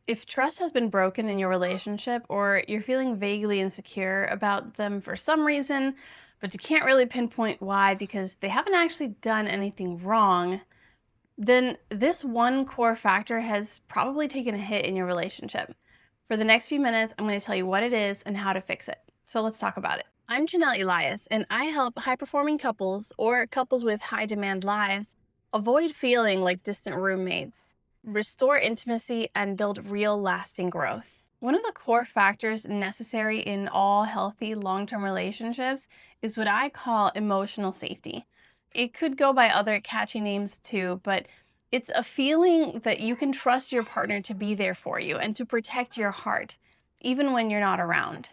If trust has been broken in your relationship or you're feeling vaguely insecure about them for some reason, but you can't really pinpoint why because they haven't actually done anything wrong, then this one core factor has probably taken a hit in your relationship. For the next few minutes, I'm going to tell you what it is and how to fix it. So let's talk about it. I'm Jennell Elias, and I help high performing couples or couples with high demand lives avoid feeling like distant roommates, restore intimacy, and build real lasting growth. One of the core factors necessary in all healthy long term relationships is what I call emotional safety. It could go by other catchy names too, but it's a feeling that you can trust your partner to be there for you and to protect your heart, even when you're not around.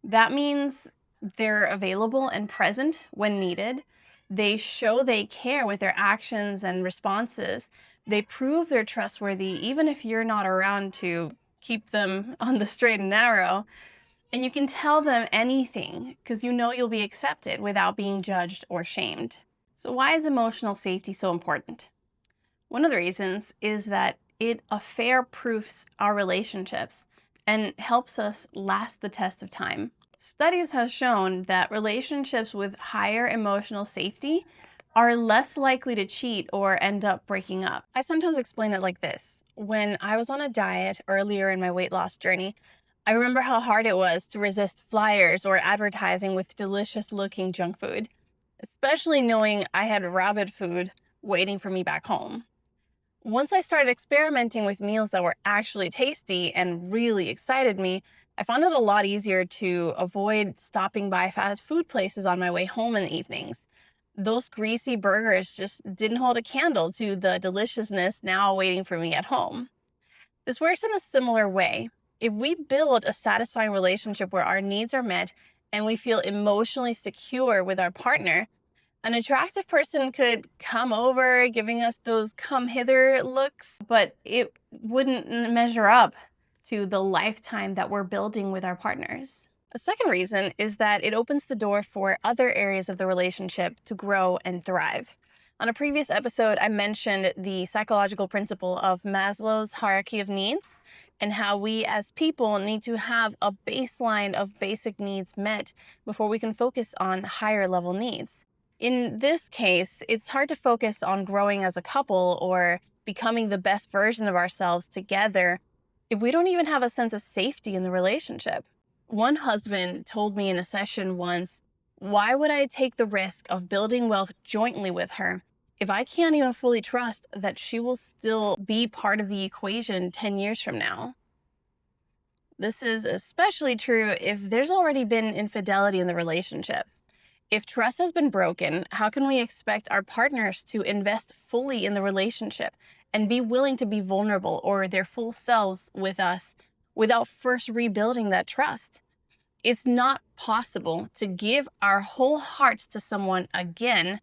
That means they're available and present when needed. They show they care with their actions and responses. They prove they're trustworthy, even if you're not around to keep them on the straight and narrow. And you can tell them anything because you know you'll be accepted without being judged or shamed. So, why is emotional safety so important? One of the reasons is that it affair proofs our relationships and helps us last the test of time. Studies have shown that relationships with higher emotional safety are less likely to cheat or end up breaking up. I sometimes explain it like this. When I was on a diet earlier in my weight loss journey, I remember how hard it was to resist flyers or advertising with delicious looking junk food, especially knowing I had rabbit food waiting for me back home. Once I started experimenting with meals that were actually tasty and really excited me, I found it a lot easier to avoid stopping by fast food places on my way home in the evenings. Those greasy burgers just didn't hold a candle to the deliciousness now waiting for me at home. This works in a similar way. If we build a satisfying relationship where our needs are met and we feel emotionally secure with our partner, an attractive person could come over giving us those come hither looks, but it wouldn't measure up to the lifetime that we're building with our partners. A second reason is that it opens the door for other areas of the relationship to grow and thrive. On a previous episode, I mentioned the psychological principle of Maslow's hierarchy of needs and how we as people need to have a baseline of basic needs met before we can focus on higher level needs. In this case, it's hard to focus on growing as a couple or becoming the best version of ourselves together if we don't even have a sense of safety in the relationship. One husband told me in a session once, "Why would I take the risk of building wealth jointly with her if I can't even fully trust that she will still be part of the equation 10 years from now?" This is especially true if there's already been infidelity in the relationship. If trust has been broken, how can we expect our partners to invest fully in the relationship and be willing to be vulnerable or their full selves with us without first rebuilding that trust? It's not possible to give our whole hearts to someone again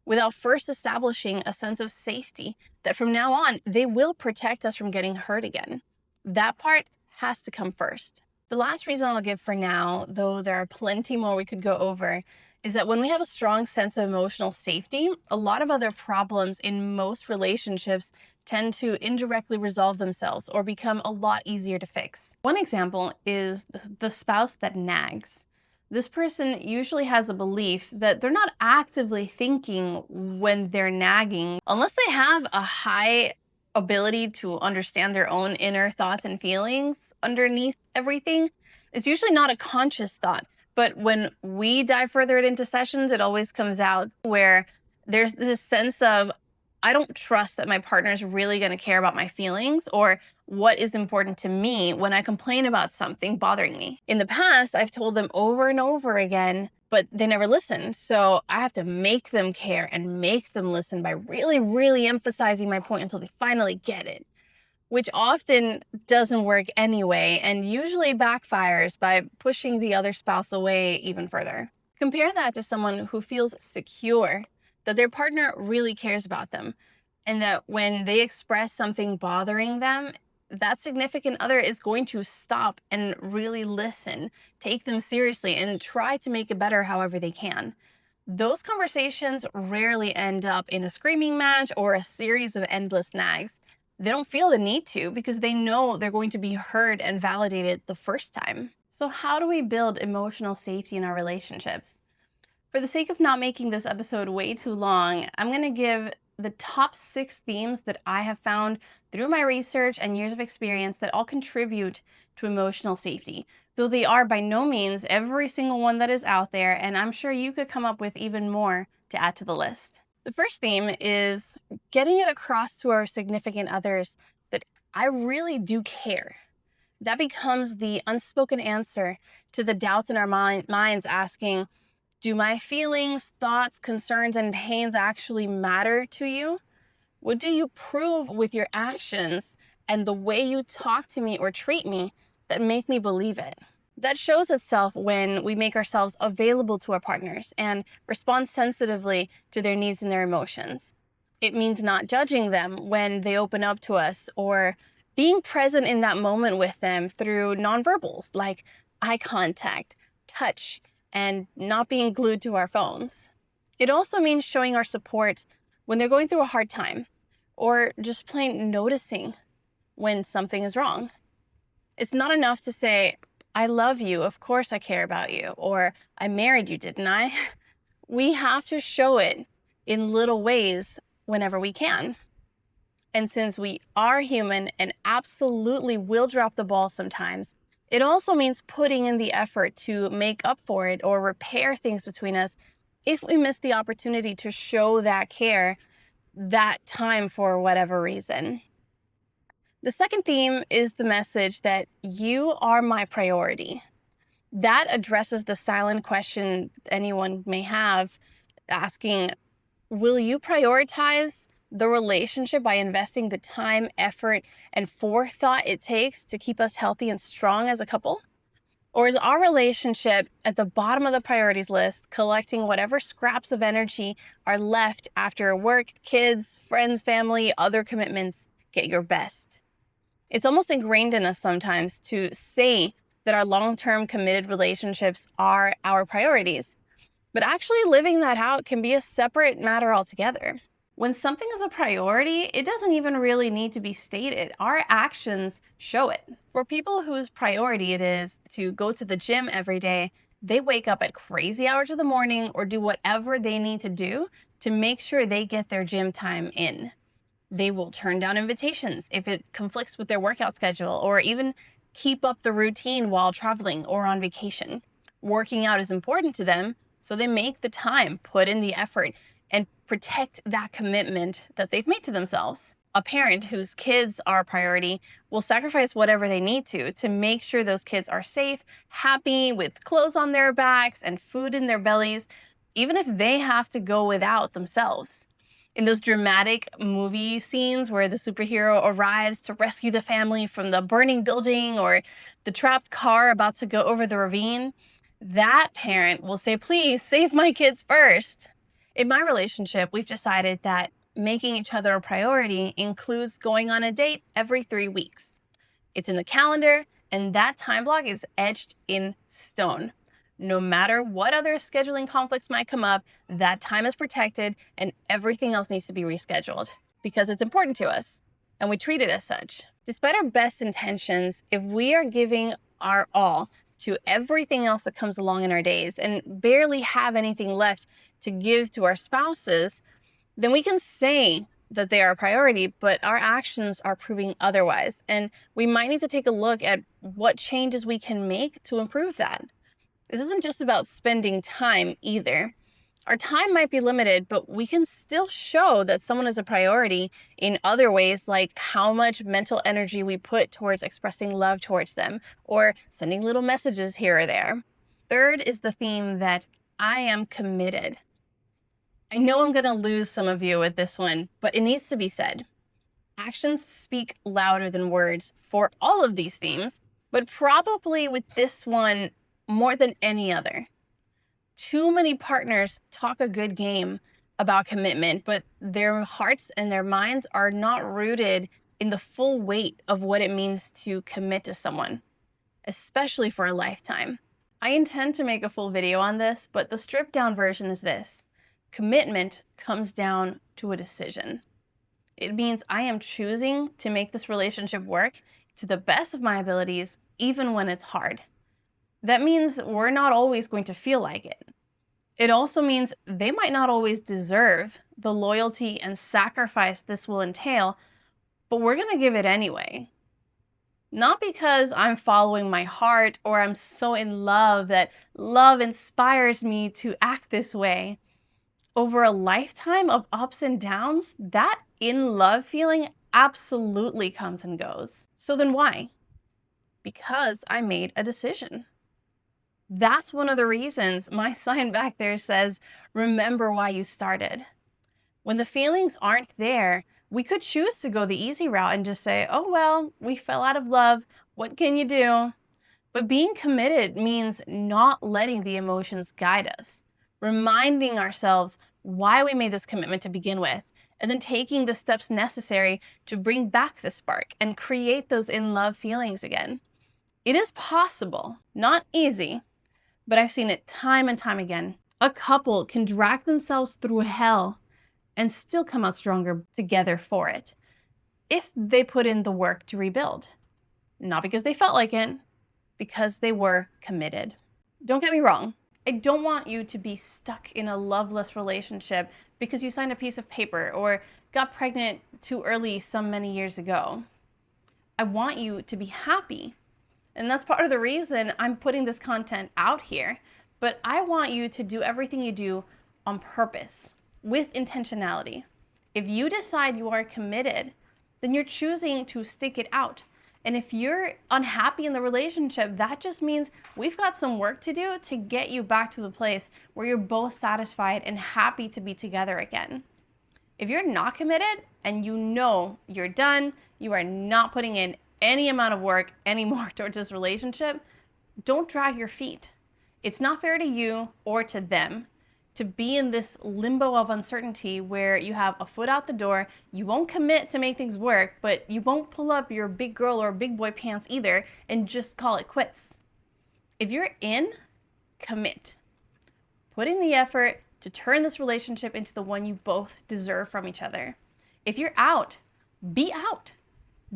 without first establishing a sense of safety that from now on, they will protect us from getting hurt again. That part has to come first. The last reason I'll give for now, though there are plenty more we could go over, is that when we have a strong sense of emotional safety, a lot of other problems in most relationships tend to indirectly resolve themselves or become a lot easier to fix. One example is the spouse that nags. This person usually has a belief that they're not actively thinking when they're nagging, unless they have a high ability to understand their own inner thoughts and feelings underneath everything. It's usually not a conscious thought. But when we dive further into sessions, it always comes out where there's this sense of, I don't trust that my partner is really going to care about my feelings or what is important to me when I complain about something bothering me. In the past, I've told them over and over again, but they never listen. So I have to make them care and make them listen by really, really emphasizing my point until they finally get it, which often doesn't work anyway and usually backfires by pushing the other spouse away even further. Compare that to someone who feels secure that their partner really cares about them and that when they express something bothering them, that significant other is going to stop and really listen, take them seriously, and try to make it better however they can. Those conversations rarely end up in a screaming match or a series of endless nags. They don't feel the need to because they know they're going to be heard and validated the first time. So how do we build emotional safety in our relationships? For the sake of not making this episode way too long, I'm going to give the top 6 themes that I have found through my research and years of experience that all contribute to emotional safety. Though they are by no means every single one that is out there, and I'm sure you could come up with even more to add to the list. The first theme is getting it across to our significant others that I really do care. That becomes the unspoken answer to the doubts in our minds asking, do my feelings, thoughts, concerns, and pains actually matter to you? What do you prove with your actions and the way you talk to me or treat me that make me believe it? That shows itself when we make ourselves available to our partners and respond sensitively to their needs and their emotions. It means not judging them when they open up to us or being present in that moment with them through nonverbals like eye contact, touch, and not being glued to our phones. It also means showing our support when they're going through a hard time or just plain noticing when something is wrong. It's not enough to say, I love you, of course I care about you, or I married you, didn't I? We have to show it in little ways whenever we can. And since we are human and absolutely will drop the ball sometimes, it also means putting in the effort to make up for it or repair things between us if we miss the opportunity to show that care that time for whatever reason. The second theme is the message that you are my priority. That addresses the silent question anyone may have, asking, will you prioritize the relationship by investing the time, effort, and forethought it takes to keep us healthy and strong as a couple? Or is our relationship at the bottom of the priorities list, collecting whatever scraps of energy are left after work, kids, friends, family, other commitments get your best? It's almost ingrained in us sometimes to say that our long-term committed relationships are our priorities. But actually living that out can be a separate matter altogether. When something is a priority, it doesn't even really need to be stated. Our actions show it. For people whose priority it is to go to the gym every day, they wake up at crazy hours of the morning or do whatever they need to do to make sure they get their gym time in. They will turn down invitations if it conflicts with their workout schedule, or even keep up the routine while traveling or on vacation. Working out is important to them, so they make the time, put in the effort, and protect that commitment that they've made to themselves. A parent whose kids are a priority will sacrifice whatever they need to make sure those kids are safe, happy, with clothes on their backs and food in their bellies, even if they have to go without themselves. In those dramatic movie scenes where the superhero arrives to rescue the family from the burning building or the trapped car about to go over the ravine, that parent will say, please save my kids first. In my relationship, we've decided that making each other a priority includes going on a date every 3 weeks. It's in the calendar, and that time block is etched in stone. No matter what other scheduling conflicts might come up, that time is protected and everything else needs to be rescheduled because it's important to us and we treat it as such. Despite our best intentions, if we are giving our all to everything else that comes along in our days and barely have anything left to give to our spouses, then we can say that they are a priority, but our actions are proving otherwise. And we might need to take a look at what changes we can make to improve that. This isn't just about spending time either. Our time might be limited, but we can still show that someone is a priority in other ways, like how much mental energy we put towards expressing love towards them or sending little messages here or there. Third is the theme that I am committed. I know I'm going to lose some of you with this one, but it needs to be said. Actions speak louder than words for all of these themes, but probably with this one more than any other. Too many partners talk a good game about commitment, but their hearts and their minds are not rooted in the full weight of what it means to commit to someone, especially for a lifetime. I intend to make a full video on this, but the stripped down version is this. Commitment comes down to a decision. It means I am choosing to make this relationship work to the best of my abilities, even when it's hard. That means we're not always going to feel like it. It also means they might not always deserve the loyalty and sacrifice this will entail, but we're going to give it anyway. Not because I'm following my heart or I'm so in love that love inspires me to act this way. Over a lifetime of ups and downs, that in love feeling absolutely comes and goes. So then why? Because I made a decision. That's one of the reasons my sign back there says, remember why you started. When the feelings aren't there, we could choose to go the easy route and just say, oh, well, we fell out of love. What can you do? But being committed means not letting the emotions guide us, reminding ourselves why we made this commitment to begin with, and then taking the steps necessary to bring back the spark and create those in love feelings again. It is possible, not easy, but I've seen it time and time again. A couple can drag themselves through hell and still come out stronger together for it, if they put in the work to rebuild. Not because they felt like it, because they were committed. Don't get me wrong. I don't want you to be stuck in a loveless relationship because you signed a piece of paper or got pregnant too early some many years ago. I want you to be happy. And that's part of the reason I'm putting this content out here. But I want you to do everything you do on purpose, with intentionality. If you decide you are committed, then you're choosing to stick it out. And if you're unhappy in the relationship, that just means we've got some work to do to get you back to the place where you're both satisfied and happy to be together again. If you're not committed and you know you're done, you are not putting in any amount of work anymore towards this relationship, don't drag your feet. It's not fair to you or to them to be in this limbo of uncertainty where you have a foot out the door, you won't commit to make things work, but you won't pull up your big girl or big boy pants either and just call it quits. If you're in, commit. Put in the effort to turn this relationship into the one you both deserve from each other. If you're out, be out.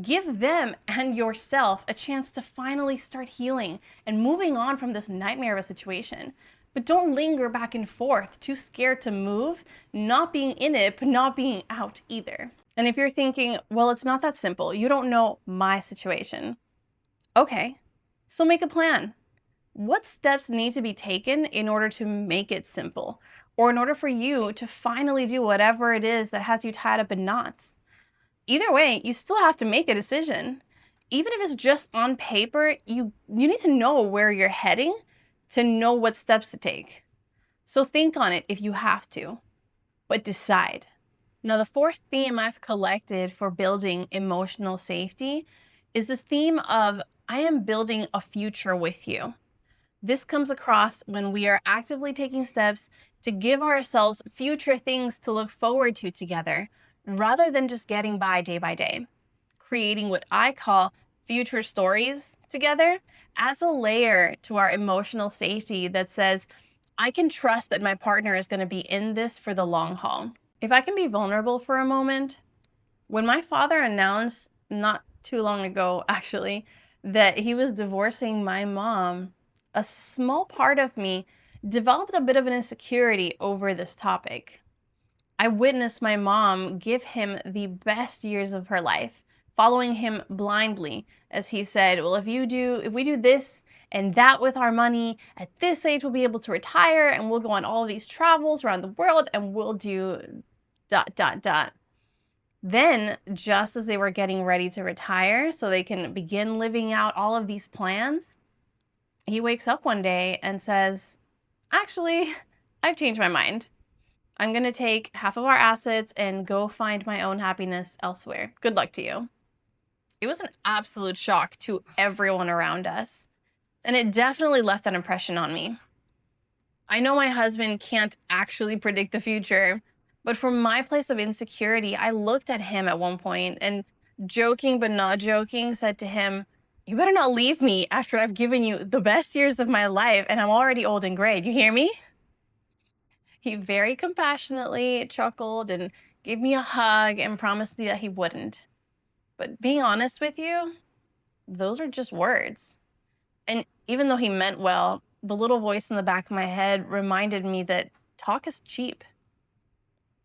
Give them and yourself a chance to finally start healing and moving on from this nightmare of a situation. But don't linger back and forth, too scared to move, not being in it, but not being out either. And if you're thinking, well, it's not that simple, you don't know my situation. Okay, so make a plan. What steps need to be taken in order to make it simple? Or in order for you to finally do whatever it is that has you tied up in knots? Either way, you still have to make a decision. Even if it's just on paper, you need to know where you're heading to know what steps to take. So think on it if you have to, but decide. Now, the fourth theme I've collected for building emotional safety is this theme of I am building a future with you. This comes across when we are actively taking steps to give ourselves future things to look forward to together, rather than just getting by day, creating what I call future stories together adds a layer to our emotional safety that says, I can trust that my partner is going to be in this for the long haul. If I can be vulnerable for a moment, when my father announced not too long ago, actually, that he was divorcing my mom, a small part of me developed a bit of an insecurity over this topic. I witnessed my mom give him the best years of her life, following him blindly as he said, well, if we do this and that with our money, at this age we'll be able to retire and we'll go on all these travels around the world and we'll do ... Then, just as they were getting ready to retire so they can begin living out all of these plans, he wakes up one day and says, actually, I've changed my mind. I'm going to take half of our assets and go find my own happiness elsewhere. Good luck to you. It was an absolute shock to everyone around us, and it definitely left an impression on me. I know my husband can't actually predict the future, but from my place of insecurity, I looked at him at one point and, joking but not joking, said to him, you better not leave me after I've given you the best years of my life and I'm already old and gray. Do you hear me? He very compassionately chuckled and gave me a hug, and promised me that he wouldn't. But being honest with you, those are just words. And even though he meant well, the little voice in the back of my head reminded me that talk is cheap.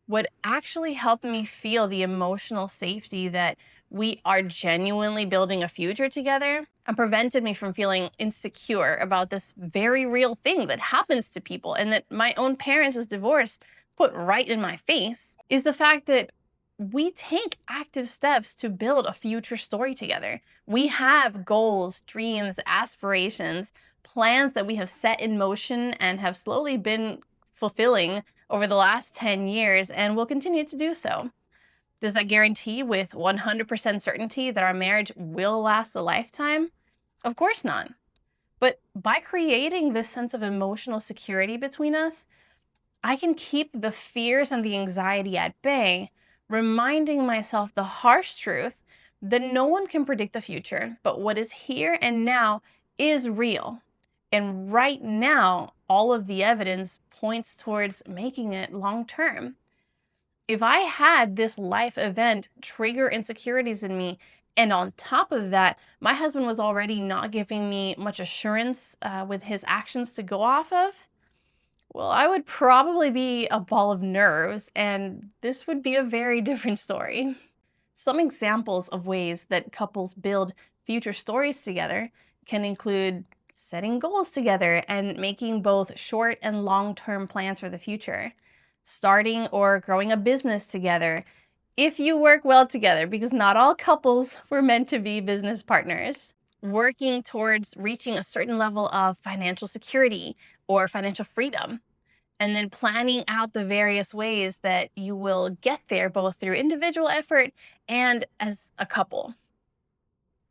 What actually helped me feel the emotional safety that we are genuinely building a future together and prevented me from feeling insecure about this very real thing that happens to people and that my own parents' divorce put right in my face is the fact that we take active steps to build a future story together. We have goals, dreams, aspirations, plans that we have set in motion and have slowly been fulfilling over the last 10 years and will continue to do so. Does that guarantee with 100% certainty that our marriage will last a lifetime? Of course not. But by creating this sense of emotional security between us, I can keep the fears and the anxiety at bay, reminding myself the harsh truth that no one can predict the future, but what is here and now is real. And right now, all of the evidence points towards making it long term. If I had this life event trigger insecurities in me, and on top of that, my husband was already not giving me much assurance with his actions to go off of, well, I would probably be a ball of nerves, and this would be a very different story. Some examples of ways that couples build future stories together can include setting goals together and making both short and long-term plans for the future, starting or growing a business together if you work well together, because not all couples were meant to be business partners, working towards reaching a certain level of financial security or financial freedom, and then planning out the various ways that you will get there, both through individual effort and as a couple.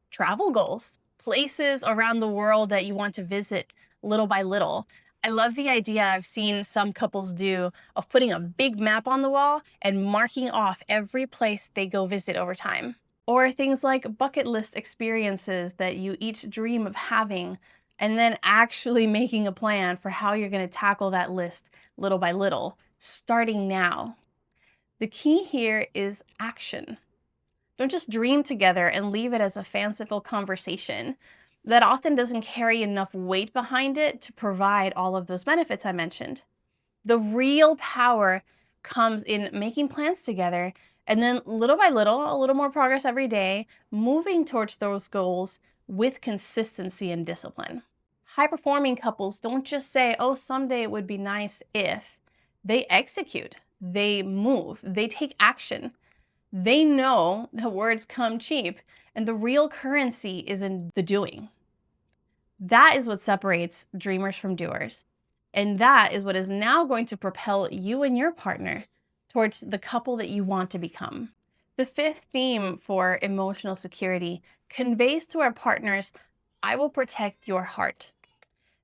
Travel goals, places around the world that you want to visit little by little. I love the idea I've seen some couples do of putting a big map on the wall and marking off every place they go visit over time. Or things like bucket list experiences that you each dream of having, and then actually making a plan for how you're going to tackle that list little by little, starting now. The key here is action. Don't just dream together and leave it as a fanciful conversation that often doesn't carry enough weight behind it to provide all of those benefits I mentioned. The real power comes in making plans together and then little by little, a little more progress every day, moving towards those goals with consistency and discipline. High-performing couples don't just say, oh, someday it would be nice if. They execute, they move, they take action. They know that words come cheap, and the real currency is in the doing. That is what separates dreamers from doers. And that is what is now going to propel you and your partner towards the couple that you want to become. The fifth theme for emotional security conveys to our partners, I will protect your heart.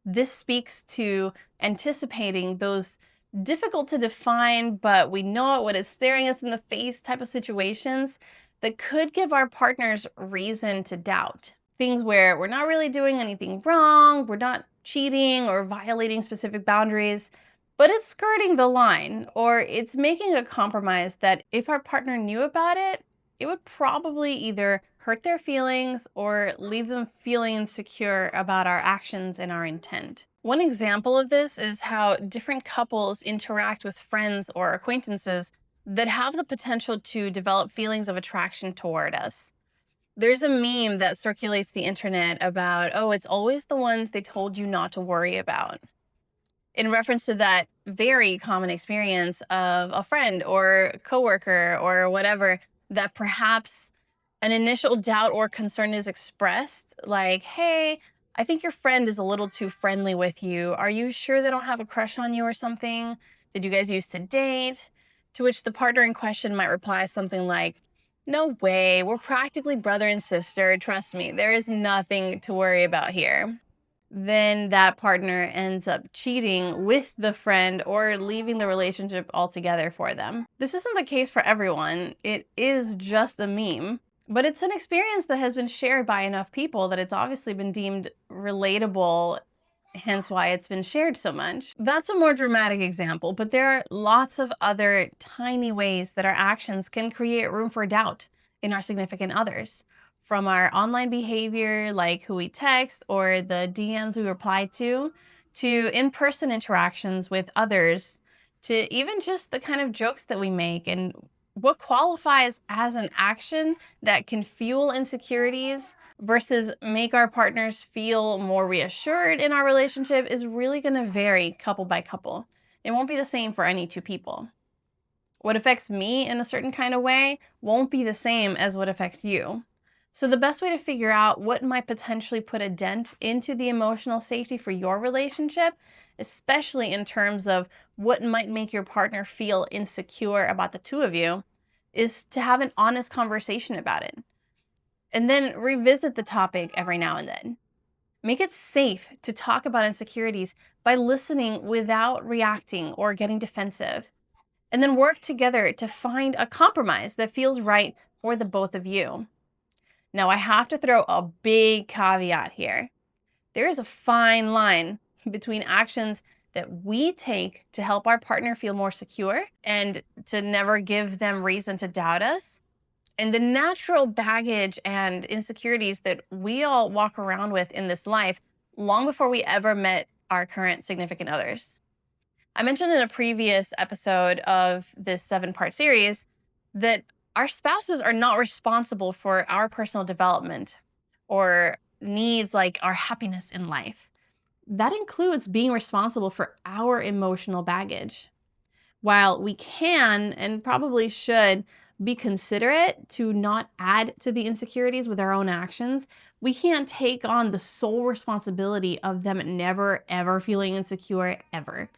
This speaks to anticipating those difficult to define, but we know what is staring us in the face type of situations that could give our partners reason to doubt. Things where we're not really doing anything wrong, we're not cheating or violating specific boundaries, but it's skirting the line, or it's making a compromise that if our partner knew about it, it would probably either hurt their feelings or leave them feeling insecure about our actions and our intent. One example of this is how different couples interact with friends or acquaintances that have the potential to develop feelings of attraction toward us. There's a meme that circulates the internet about, oh, it's always the ones they told you not to worry about, in reference to that very common experience of a friend or coworker or whatever that perhaps an initial doubt or concern is expressed, like, hey, I think your friend is a little too friendly with you. Are you sure they don't have a crush on you or something? Did you guys used to date? To which the partner in question might reply something like, no way, we're practically brother and sister. Trust me, there is nothing to worry about here. Then that partner ends up cheating with the friend or leaving the relationship altogether for them. This isn't the case for everyone. It is just a meme. But it's an experience that has been shared by enough people that it's obviously been deemed relatable hence why it's been shared so much. That's a more dramatic example, but there are lots of other tiny ways that our actions can create room for doubt in our significant others. From our online behavior, like who we text or the DMs we reply to in-person interactions with others, to even just the kind of jokes that we make and what qualifies as an action that can fuel insecurities versus make our partners feel more reassured in our relationship is really going to vary couple by couple. It won't be the same for any two people. What affects me in a certain kind of way won't be the same as what affects you. So the best way to figure out what might potentially put a dent into the emotional safety for your relationship, especially in terms of what might make your partner feel insecure about the two of you, is to have an honest conversation about it. And then revisit the topic every now and then. Make it safe to talk about insecurities by listening without reacting or getting defensive. And then work together to find a compromise that feels right for the both of you. Now, I have to throw a big caveat here. There is a fine line between actions that we take to help our partner feel more secure and to never give them reason to doubt us, and the natural baggage and insecurities that we all walk around with in this life long before we ever met our current significant others. I mentioned in a previous episode of this 7-part series that our spouses are not responsible for our personal development or needs like our happiness in life. That includes being responsible for our emotional baggage. While we can and probably should be considerate to not add to the insecurities with our own actions, we can't take on the sole responsibility of them never, ever feeling insecure, ever.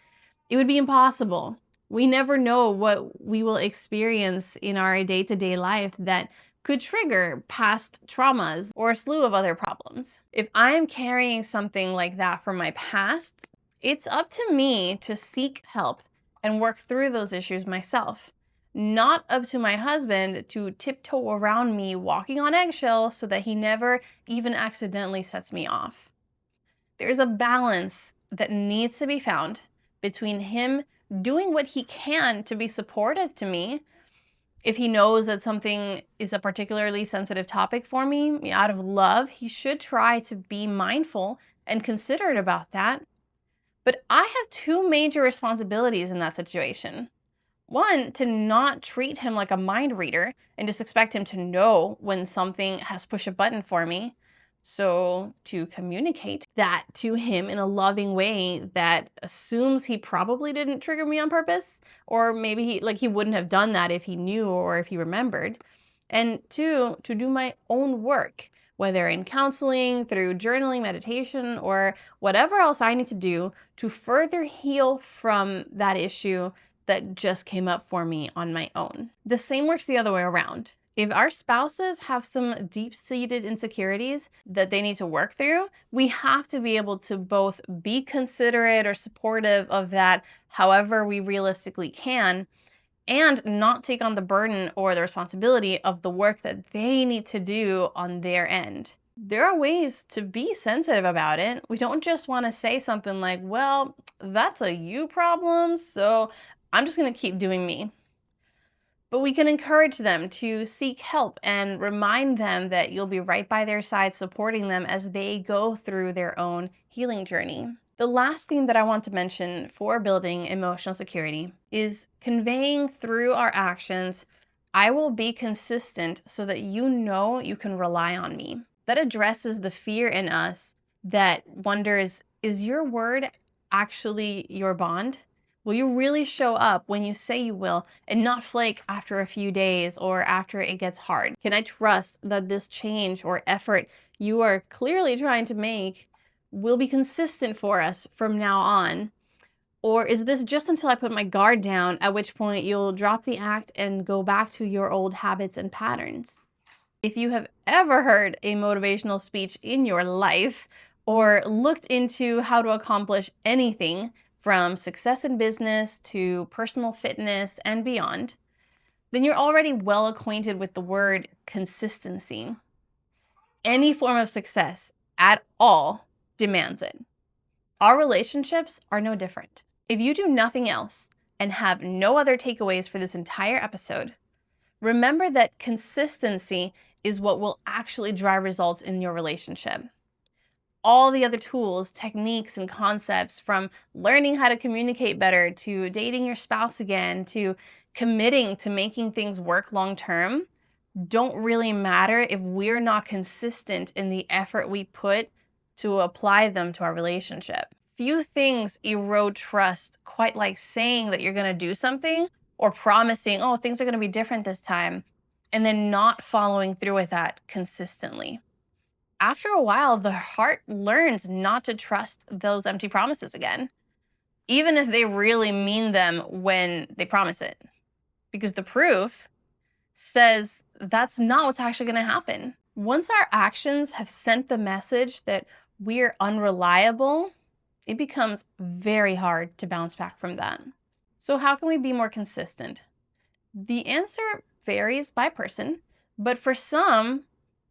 It would be impossible. We never know what we will experience in our day-to-day life that could trigger past traumas or a slew of other problems. If I'm carrying something like that from my past, it's up to me to seek help and work through those issues myself. Not up to my husband to tiptoe around me walking on eggshells so that he never even accidentally sets me off. There's a balance that needs to be found between him doing what he can to be supportive to me. If he knows that something is a particularly sensitive topic for me, out of love, he should try to be mindful and considerate about that. But I have two major responsibilities in that situation. One, to not treat him like a mind reader and just expect him to know when something has pushed a button for me. So to communicate that to him in a loving way that assumes he probably didn't trigger me on purpose, or maybe he wouldn't have done that if he knew or if he remembered. And two, to do my own work, whether in counseling, through journaling, meditation, or whatever else I need to do to further heal from that issue that just came up for me on my own. The same works the other way around. If our spouses have some deep-seated insecurities that they need to work through, we have to be able to both be considerate or supportive of that however we realistically can, and not take on the burden or the responsibility of the work that they need to do on their end. There are ways to be sensitive about it. We don't just want to say something like, well, that's a you problem, so I'm just going to keep doing me. But we can encourage them to seek help and remind them that you'll be right by their side supporting them as they go through their own healing journey. The last theme that I want to mention for building emotional security is conveying through our actions, I will be consistent so that you know you can rely on me. That addresses the fear in us that wonders, is your word actually your bond? Will you really show up when you say you will and not flake after a few days or after it gets hard? Can I trust that this change or effort you are clearly trying to make will be consistent for us from now on? Or is this just until I put my guard down, at which point you'll drop the act and go back to your old habits and patterns? If you have ever heard a motivational speech in your life or looked into how to accomplish anything from success in business to personal fitness and beyond, then you're already well acquainted with the word consistency. Any form of success at all demands it. Our relationships are no different. If you do nothing else and have no other takeaways for this entire episode, remember that consistency is what will actually drive results in your relationship. All the other tools, techniques, and concepts, from learning how to communicate better to dating your spouse again to committing to making things work long term, don't really matter if we're not consistent in the effort we put to apply them to our relationship. Few things erode trust quite like saying that you're going to do something or promising, oh, things are going to be different this time, and then not following through with that consistently. After a while, the heart learns not to trust those empty promises again, even if they really mean them when they promise it, because the proof says that's not what's actually going to happen. Once our actions have sent the message that we're unreliable, it becomes very hard to bounce back from that. So how can we be more consistent? The answer varies by person, but for some,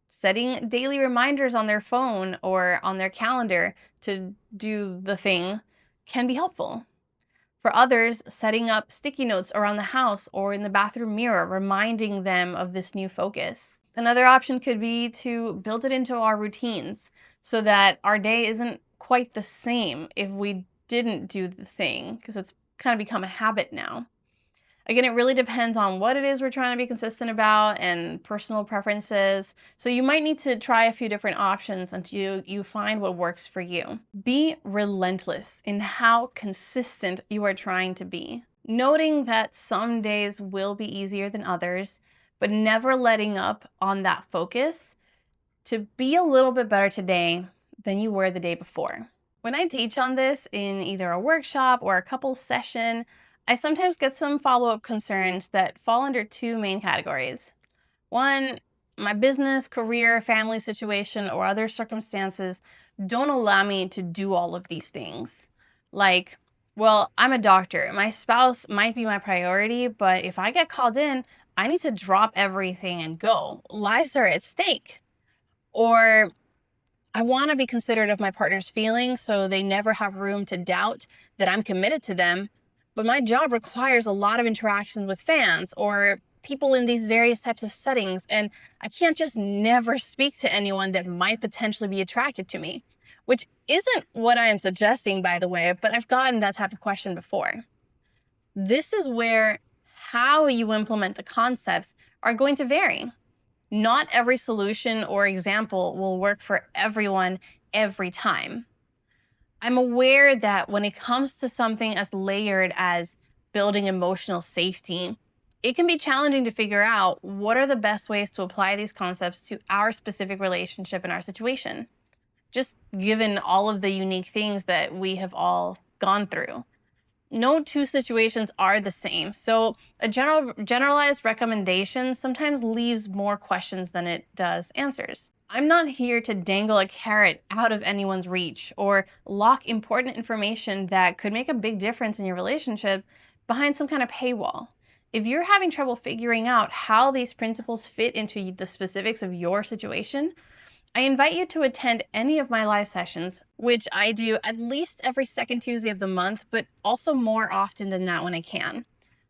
setting daily reminders on their phone or on their calendar to do the thing can be helpful. For others, setting up sticky notes around the house or in the bathroom mirror, reminding them of this new focus. Another option could be to build it into our routines so that our day isn't quite the same if we didn't do the thing, because it's kind of become a habit now. Again, it really depends on what it is we're trying to be consistent about and personal preferences. So you might need to try a few different options until you find what works for you. Be relentless in how consistent you are trying to be, noting that some days will be easier than others, but never letting up on that focus to be a little bit better today than you were the day before. When I teach on this in either a workshop or a couples session, I sometimes get some follow-up concerns that fall under two main categories. One, my business, career, family situation, or other circumstances don't allow me to do all of these things. Like, well, I'm a doctor. My spouse might be my priority, but if I get called in, I need to drop everything and go. Lives are at stake. Or I want to be considerate of my partner's feelings so they never have room to doubt that I'm committed to them, but my job requires a lot of interactions with fans or people in these various types of settings, and I can't just never speak to anyone that might potentially be attracted to me, which isn't what I am suggesting, by the way, but I've gotten that type of question before. This is where how you implement the concepts are going to vary. Not every solution or example will work for everyone every time. I'm aware that when it comes to something as layered as building emotional safety, it can be challenging to figure out what are the best ways to apply these concepts to our specific relationship and our situation, just given all of the unique things that we have all gone through. No two situations are the same, so a generalized recommendation sometimes leaves more questions than it does answers. I'm not here to dangle a carrot out of anyone's reach or lock important information that could make a big difference in your relationship behind some kind of paywall. If you're having trouble figuring out how these principles fit into the specifics of your situation, I invite you to attend any of my live sessions, which I do at least every second Tuesday of the month, but also more often than that when I can,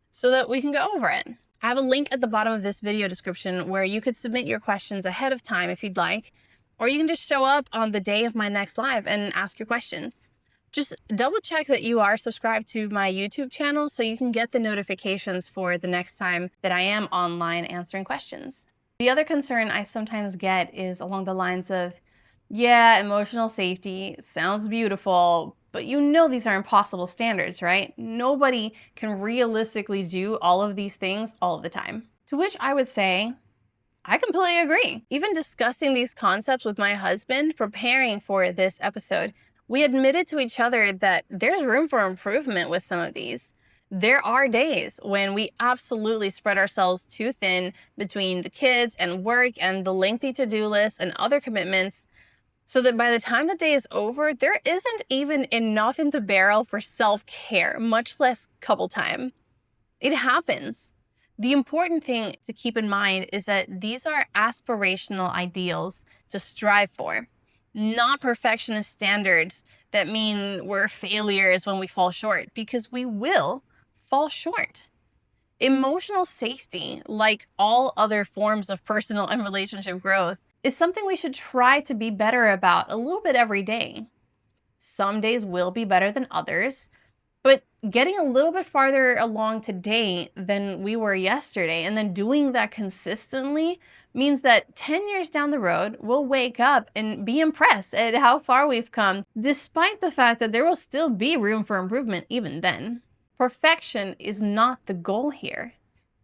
so that we can go over it. I have a link at the bottom of this video description where you could submit your questions ahead of time if you'd like, or you can just show up on the day of my next live and ask your questions. Just double check that you are subscribed to my YouTube channel so you can get the notifications for the next time that I am online answering questions. The other concern I sometimes get is along the lines of, yeah, emotional safety sounds beautiful, but you know these are impossible standards, right? Nobody can realistically do all of these things all of the time. To which I would say, I completely agree. Even discussing these concepts with my husband, preparing for this episode, we admitted to each other that there's room for improvement with some of these. There are days when we absolutely spread ourselves too thin between the kids and work and the lengthy to-do list and other commitments, so that by the time the day is over, there isn't even enough in the barrel for self-care, much less couple time. It happens. The important thing to keep in mind is that these are aspirational ideals to strive for, not perfectionist standards that mean we're failures when we fall short, because we will fall short. Emotional safety, like all other forms of personal and relationship growth, is something we should try to be better about a little bit every day. Some days will be better than others, but getting a little bit farther along today than we were yesterday, and then doing that consistently, means that 10 years down the road, we'll wake up and be impressed at how far we've come, despite the fact that there will still be room for improvement even then. Perfection is not the goal here.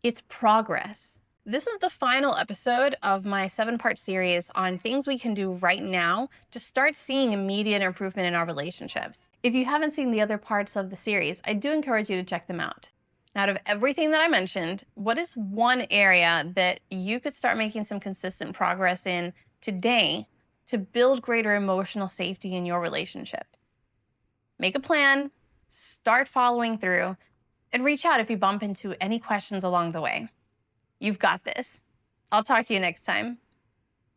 It's progress. This is the final episode of my 7-part series on things we can do right now to start seeing immediate improvement in our relationships. If you haven't seen the other parts of the series, I do encourage you to check them out. Out of everything that I mentioned, what is one area that you could start making some consistent progress in today to build greater emotional safety in your relationship? Make a plan, start following through, and reach out if you bump into any questions along the way. You've got this. I'll talk to you next time.